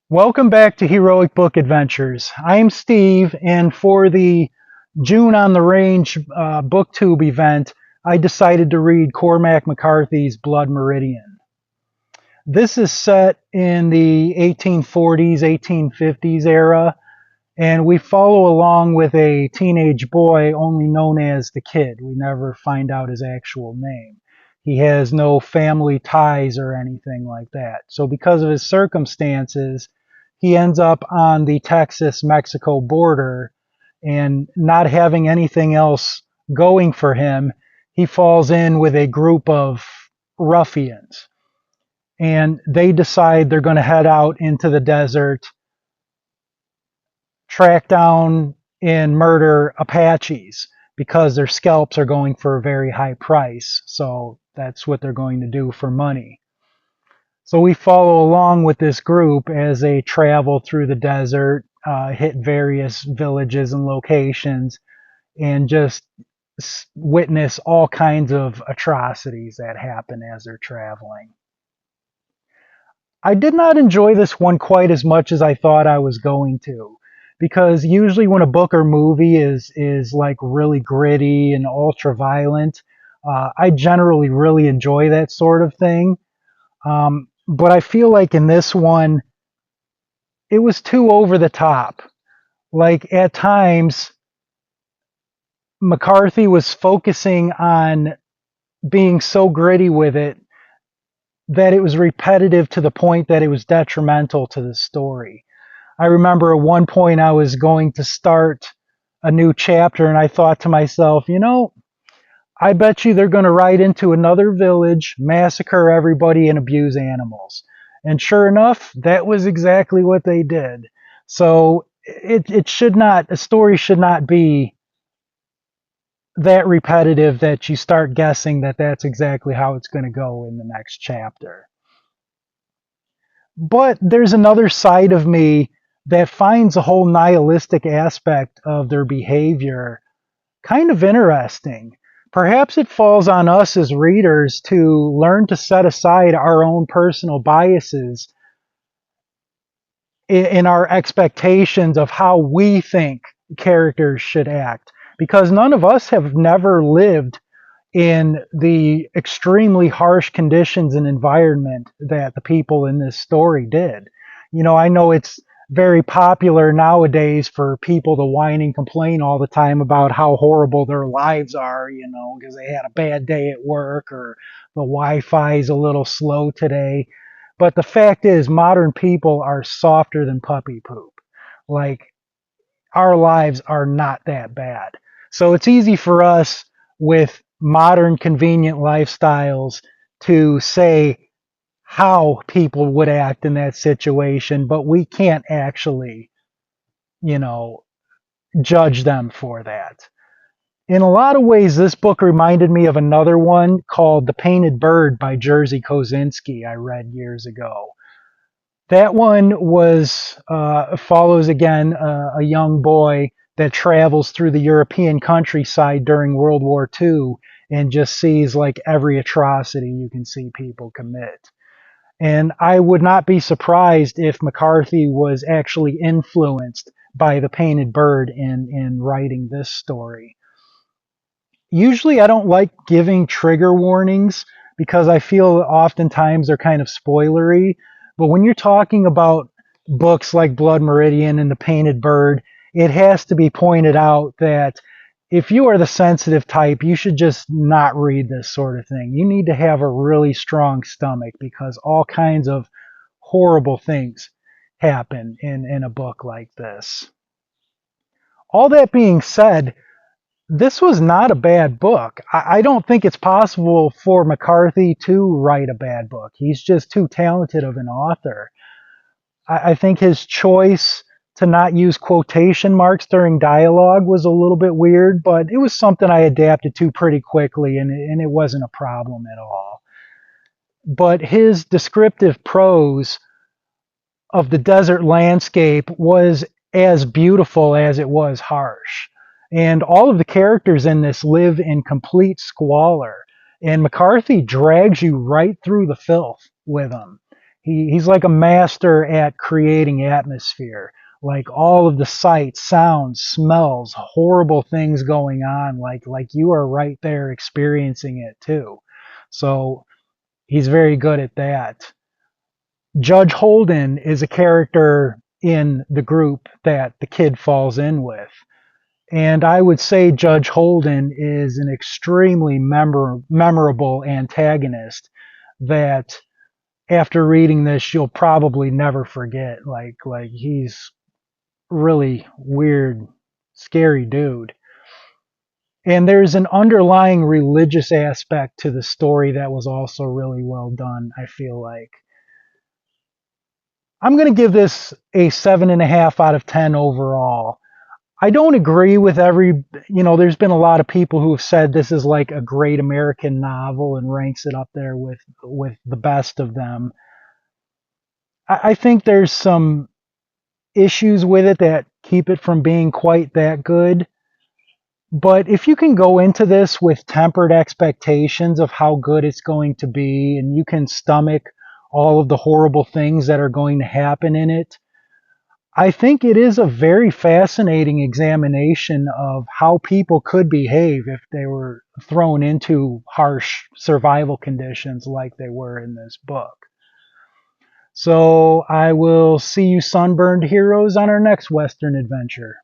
Welcome back to Heroic Book Adventures. I'm Steve, and for the June on the Range Booktube event, I decided to read Cormac McCarthy's Blood Meridian. This is set in the 1840s, 1850s era, and we follow along with a teenage boy only known as the Kid. We never find out his actual name. He has no family ties or anything like that. So because of his circumstances, he ends up on the Texas-Mexico border, and not having anything else going for him, he falls in with a group of ruffians. And they decide they're going to head out into the desert, track down and murder Apaches because their scalps are going for a very high price. So that's what they're going to do for money. So we follow along with this group as they travel through the desert, hit various villages and locations, and just witness all kinds of atrocities that happen as they're traveling. I did not enjoy this one quite as much as I thought I was going to, because usually when a book or movie is like really gritty and ultra violent, I generally really enjoy that sort of thing. But I feel like in this one, it was too over the top. Like at times, McCarthy was focusing on being so gritty with it that it was repetitive to the point that it was detrimental to the story. I remember at one point I was going to start a new chapter and I thought to myself, I bet you they're going to ride into another village, massacre everybody, and abuse animals. And sure enough, that was exactly what they did. So it should not, a story should not be that repetitive that you start guessing that that's exactly how it's going to go in the next chapter. But there's another side of me that finds the whole nihilistic aspect of their behavior kind of interesting. Perhaps it falls on us as readers to learn to set aside our own personal biases in our expectations of how we think characters should act. Because none of us have never lived in the extremely harsh conditions and environment that the people in this story did. I know it's very popular nowadays for people to whine and complain all the time about how horrible their lives are, because they had a bad day at work or the Wi-Fi is a little slow today. But the fact is, modern people are softer than puppy poop. Like, our lives are not that bad. So it's easy for us with modern convenient lifestyles to say how people would act in that situation, but we can't actually, you know, judge them for that. In a lot of ways, this book reminded me of another one called The Painted Bird by Jerzy Kosinski I read years ago. That one follows again a young boy that travels through the European countryside during World War II and just sees like every atrocity you can see people commit. And I would not be surprised if McCarthy was actually influenced by The Painted Bird in writing this story. Usually I don't like giving trigger warnings because I feel oftentimes they're kind of spoilery. But when you're talking about books like Blood Meridian and The Painted Bird, it has to be pointed out that if you are the sensitive type, you should just not read this sort of thing. You need to have a really strong stomach because all kinds of horrible things happen in a book like this. All that being said, this was not a bad book. I don't think it's possible for McCarthy to write a bad book. He's just too talented of an author. I think his choice to not use quotation marks during dialogue was a little bit weird, but it was something I adapted to pretty quickly, and it wasn't a problem at all. But his descriptive prose of the desert landscape was as beautiful as it was harsh. And all of the characters in this live in complete squalor. And McCarthy drags you right through the filth with him. He's like a master at creating atmosphere, like all of the sights, sounds, smells, horrible things going on, like you are right there experiencing it too. So he's very good at that. Judge Holden is a character in the group that the kid falls in with. And I would say Judge Holden is an extremely memorable antagonist that after reading this you'll probably never forget. Like he's really weird, scary dude. And there's an underlying religious aspect to the story that was also really well done, I feel like. I'm going to give this a 7.5 out of 10 overall. I don't agree with there's been a lot of people who have said this is like a great American novel and ranks it up there with the best of them. I think there's some issues with it that keep it from being quite that good. But if you can go into this with tempered expectations of how good it's going to be, and you can stomach all of the horrible things that are going to happen in it, I think it is a very fascinating examination of how people could behave if they were thrown into harsh survival conditions like they were in this book. So I will see you sunburned heroes on our next Western adventure.